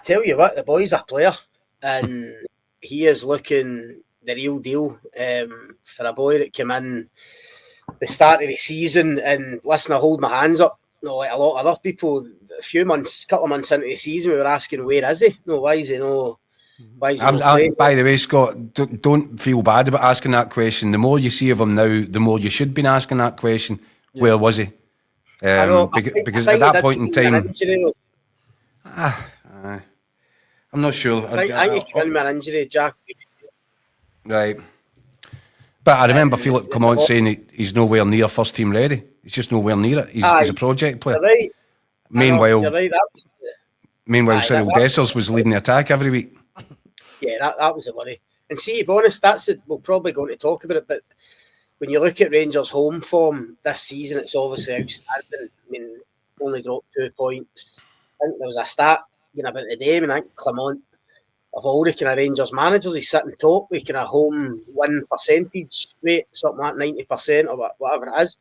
tell you what, the boy's a player, and he is looking the real deal for a boy that came in the start of the season. And listen, I hold my hands up. Like a lot of other people, couple of months into the season, we were asking, where is he? Why is he not playing? By the way, Scott, don't feel bad about asking that question. The more you see of him now, the more you should be asking that question. Yeah. Where was he? Because at that point in time, I'm not sure. I think he came in with an injury, Jack. Right. But I remember Philip Clement saying he's nowhere near first team ready. He's just nowhere near it. He's a project player. Right. Meanwhile, you're right. Cyriel Dessers was leading the attack every week. Yeah, that was a worry. And see, to be honest, we're probably going to talk about it, but when you look at Rangers' home form this season, it's obviously outstanding. I mean, only dropped 2 points. I think there was a stat about the day, I think Clement, of all the kind of Rangers managers, he's sitting top with kind of home win percentage rate, something like 90% or whatever it is.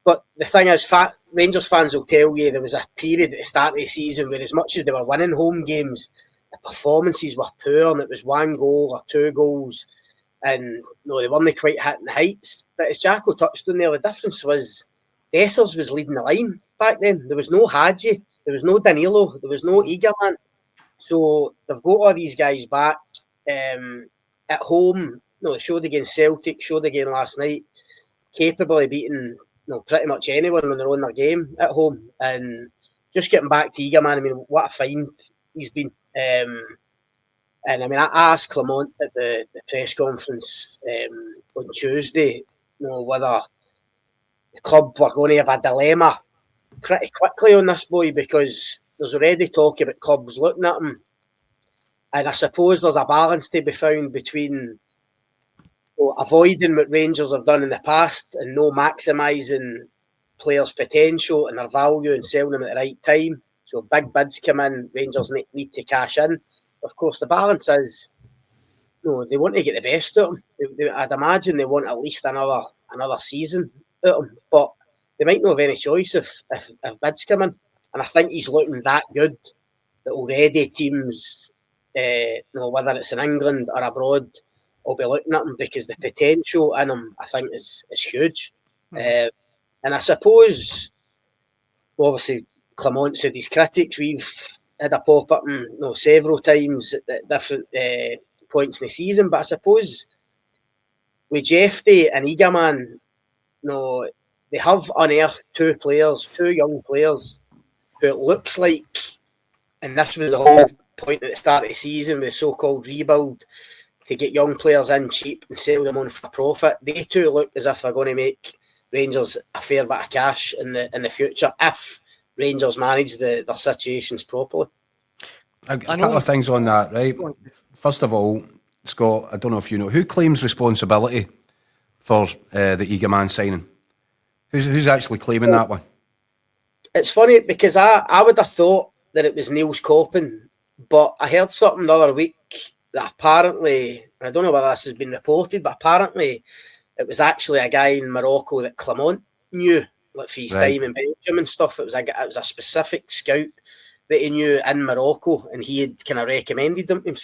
But the thing is, Rangers fans will tell you there was a period at the start of the season where, as much as they were winning home games, the performances were poor, and it was 1 goal or 2 goals, and they weren't quite hitting the heights. But as Jacko touched on there, the difference was Dessers was leading the line back then. There was no Hadji, there was no Danilo, there was no Igamane. So they've got all these guys back at home. They showed against Celtic, showed again last night, capable of beating pretty much anyone when they're on their game at home. And just getting back to Igamane, I mean, what a find he's been. And I mean, I asked Clement at the press conference on Tuesday, whether the club were going to have a dilemma pretty quickly on this boy, because there's already talk about clubs looking at him. And I suppose there's a balance to be found between avoiding what Rangers have done in the past and no maximising players' potential and their value and selling them at the right time. So if big bids come in, Rangers need to cash in. Of course, the balance is, they want to get the best out of him. I'd imagine they want at least another season out of him. But they might not have any choice if bids come in. And I think he's looking that good that already teams, whether it's in England or abroad, will be looking at him, because the potential in him, I think, is huge. And I suppose, obviously, Clement said his critics. We've had a pop up several times at different points in the season. But I suppose with Jeffrey and Igamane, they have unearthed 2 young players, who it looks like, and this was the whole point at the start of the season with the so-called rebuild, to get young players in cheap and sell them on for a profit. They 2 look as if they're going to make Rangers a fair bit of cash in the future if Rangers manage their situations properly. A couple of things on that, right? First of all, Scott, I don't know if you know, who claims responsibility for the Egan-Riley signing? Who's actually claiming that one? It's funny, because I would have thought that it was Niels Coppen, but I heard something the other week that apparently, I don't know whether this has been reported, but apparently it was actually a guy in Morocco that Clement knew, like for his time in Belgium and stuff. It was a specific scout that he knew in Morocco, and he had kind of recommended them to him.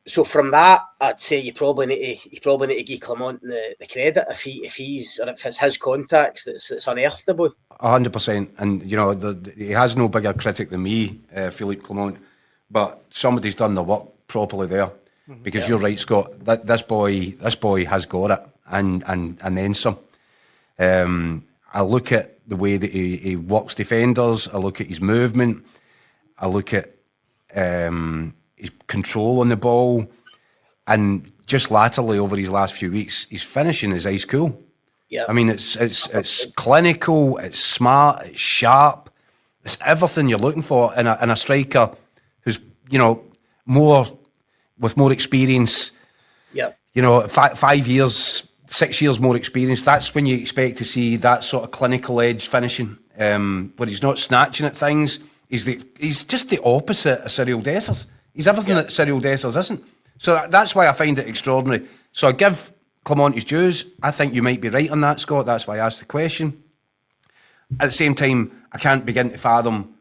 So from that, I'd say you probably need to give Clement the credit if it's his contacts that's unearthed the boy. 100%, and he has no bigger critic than me, Philippe Clement, but somebody's done the work properly there. Because you're right, Scott. This boy has got it, and then some. I look at the way that he works defenders. I look at his movement. I look at his control on the ball, and just latterly over these last few weeks, his finishing is ice cool. Yeah, I mean it's clinical, it's smart, it's sharp, it's everything you're looking for in a striker who's with more experience. Yeah, 5 years, 6 years more experience. That's when you expect to see that sort of clinical edge finishing, where he's not snatching at things. He's just the opposite of Cyriel Dessers. He's everything that Cyriel Dessers isn't. So that's why I find it extraordinary. So I give Clement his dues. I think you might be right on that, Scott. That's why I asked the question. At the same time, I can't begin to fathom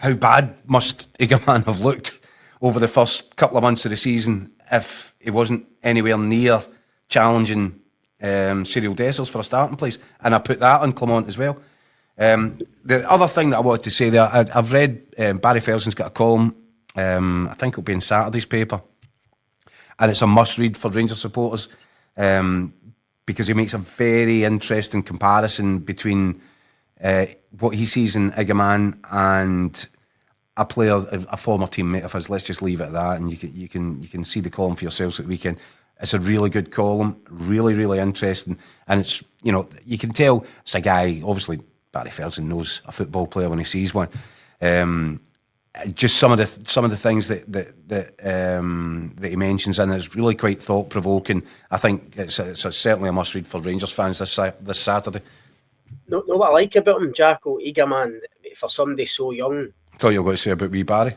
how bad must Igamane have looked over the first couple of months of the season if he wasn't anywhere near challenging Cyriel Dessers for a starting place? And I put that on Clement as well. The other thing that I wanted to say there, I've read Barry Felson's got a column, I think it'll be in Saturday's paper, and it's a must-read for Rangers supporters because he makes a very interesting comparison between what he sees in Igamane and a player, a former teammate of his. Let's just leave it at that, and you can see the column for yourselves at the weekend. It's a really good column, really, really interesting, and it's, you know, you can tell it's a guy. Obviously, Barry Felson knows a football player when he sees one. Just some of the things that he mentions, and it's really quite thought provoking. I think it's certainly a must read for Rangers fans this Saturday. No, what I like about him, Jacko Egaman, for somebody so young. I thought you were going to say about wee Barry.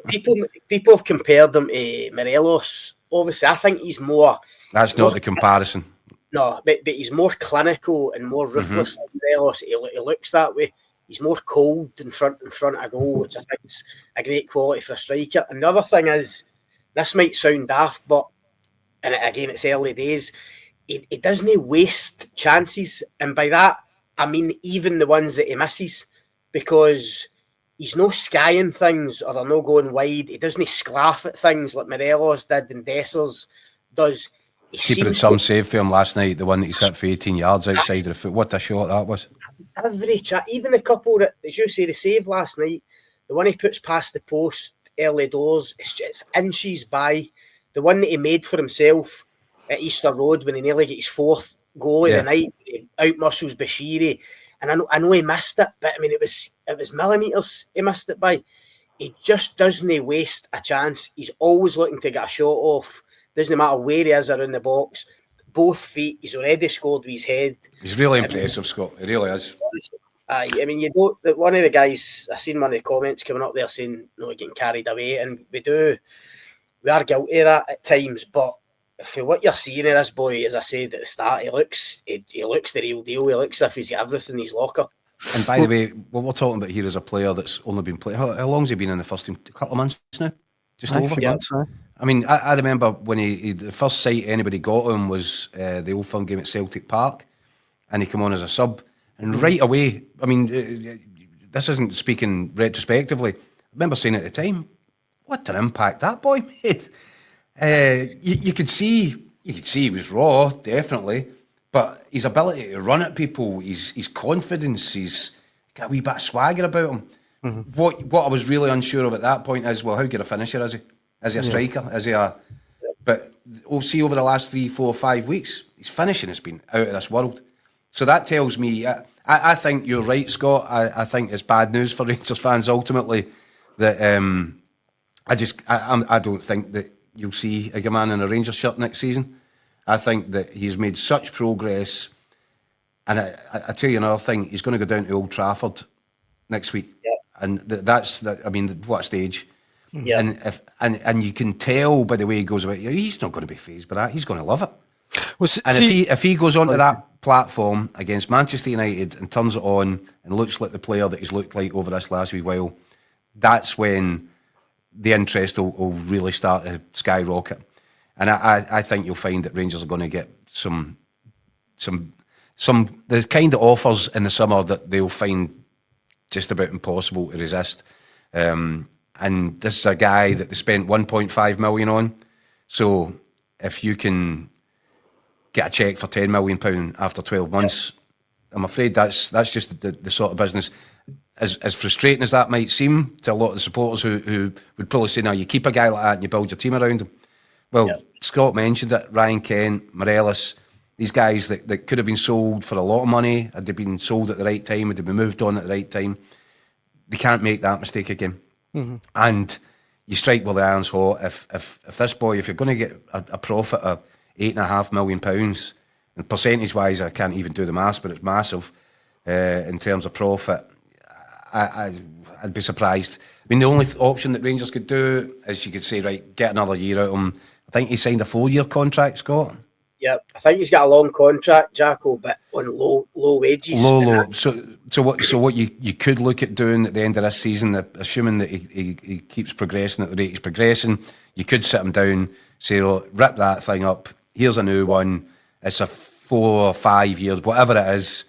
people have compared him to Morelos. Obviously, I think he's more. That's not the comparison. No, but he's more clinical and more ruthless than Morelos. He looks that way. He's more cold in front of goal, which I think is a great quality for a striker. And the other thing is, this might sound daft, but, and again, it's early days, he doesn't waste chances. And by that, I mean even the ones that he misses, because he's no skying things or they're no going wide. He doesn't sclaff at things like Morelos did and Dessers does. Keeper had some save for him last night, the one that he set for 18 yards outside of the foot. What a shot that was. Every chat, even the couple that, as you say, the save last night, the one he puts past the post early doors, it's inches by. The one that he made for himself at Easter Road when he nearly got his fourth goal of the night, he outmuscles Bashiri. And I know he missed it, but I mean, it was millimetres he missed it by. He just doesn't waste a chance. He's always looking to get a shot off. Doesn't matter where he is around the box. Both feet, he's already scored with his head. He's really impressive, Scott. He really is. I mean, you don't. One of the guys, I seen one of the comments coming up there saying, "No, getting carried away," and we are guilty of that at times. But for what you're seeing of this boy, as I said at the start, he looks the real deal. He looks as if he's got everything in his locker. And by the way, what we're talking about here is a player that's only been playing. How long's he been in the first team? A couple of months now, just over. Yeah. I mean, I remember when he the first sight anybody got him was the Old Firm game at Celtic Park, and he came on as a sub, and right away, I mean, this isn't speaking retrospectively. I remember saying at the time, what an impact that boy made. You could see he was raw, definitely, but his ability to run at people, his confidence, he's got a wee bit of swagger about him. What I was really unsure of at that point is, well, how good a finisher is he? Is he a striker? Is he a... But we'll see over the last 3, 4, 5 weeks, his finishing has been out of this world. So that tells me... I think you're right, Scott. I think it's bad news for Rangers fans ultimately that I don't think that you'll see Igamane in a Rangers shirt next season. I think that he's made such progress. And I tell you another thing, he's going to go down to Old Trafford next week. Yeah. And I mean, what a stage. Yeah. And you can tell by the way he goes about, he's not going to be fazed by that. He's going to love it. Well, if he goes onto that platform against Manchester United and turns it on and looks like the player that he's looked like over this last wee while, that's when the interest will really start to skyrocket. And I think you'll find that Rangers are going to get some the kind of offers in the summer that they'll find just about impossible to resist. And this is a guy that they spent 1.5 million on. So if you can get a cheque for £10 million after 12 months, I'm afraid that's just the sort of business. As frustrating as that might seem to a lot of the supporters who would probably say, now you keep a guy like that and you build your team around him. Well, Scott mentioned it, Ryan Kent, Morelos, these guys that could have been sold for a lot of money, had they been sold at the right time, had they been moved on at the right time, they can't make that mistake again. And you strike while the iron's hot. If this boy, if you're going to get a profit of £8.5 million, and percentage wise, I can't even do the maths, but it's massive in terms of profit. I'd be surprised. I mean, the only option that Rangers could do is you could say, right, get another year out of him. I think he signed a 4-year contract, Scott. Yeah, I think he's got a long contract, Jacko, but on low wages. Low. So what you could look at doing at the end of this season, assuming that he keeps progressing at the rate he's progressing, you could sit him down, say, oh, rip that thing up. Here's a new one. It's a 4 or 5 years, whatever it is,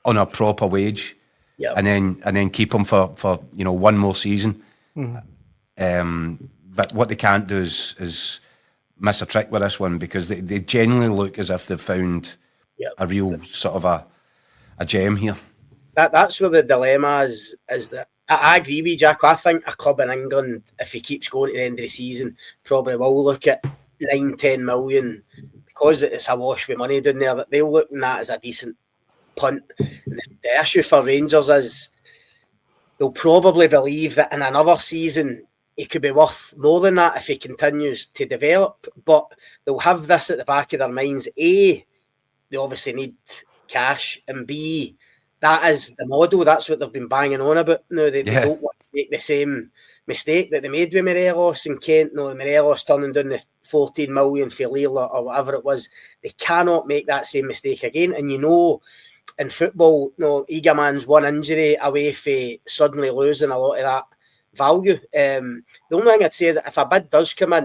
on a proper wage. Yep. And then keep him for one more season. But what they can't do is miss a trick with this one, because they genuinely look as if they've found a real sort of a gem here. That's where the dilemma is that I agree with you, Jack. I think a club in England, if he keeps going to the end of the season, probably will look at 9-10 million, because it's a wash with money down there, that they'll look at that as a decent punt. And the issue for Rangers is they'll probably believe that in another season he could be worth more than that if he continues to develop, but they'll have this at the back of their minds. A, they obviously need cash, and B, that is the model. That's what they've been banging on about. No, they don't want to make the same mistake that they made with Morelos and Kent. No, Morelos turning down the 14 million for Lille or whatever it was. They cannot make that same mistake again. And in football, Igamane's one injury away from suddenly losing a lot of that value. The only thing I'd say is that if a bid does come in,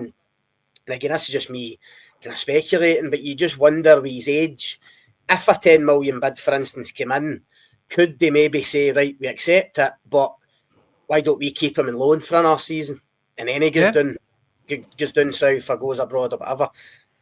and again, this is just me kind of speculating, but you just wonder with his age, if a 10 million bid, for instance, came in, could they maybe say, right, we accept it, but why don't we keep him in loan for another season? And then he goes down south or goes abroad or whatever.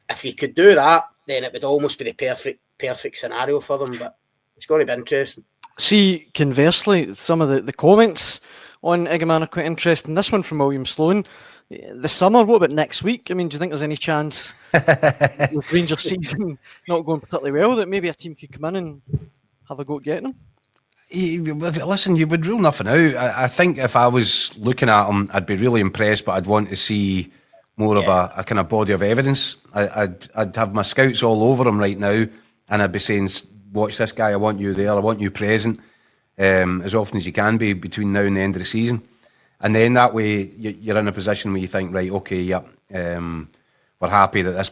If he could do that, then it would almost be the perfect scenario for them, but it's going to be interesting. See, conversely, some of the comments on Egan-Riley are quite interesting. This one from William Sloan. The summer, what about next week? I mean, do you think there's any chance with Rangers season not going particularly well that maybe a team could come in and have a go at getting him? Listen, you would rule nothing out. I think if I was looking at him, I'd be really impressed, but I'd want to see more of a kind of body of evidence. I'd have my scouts all over him right now, and I'd be saying, watch this guy, I want you there, I want you present, as often as you can be between now and the end of the season. And then that way, you're in a position where you think, right, okay, we're happy that this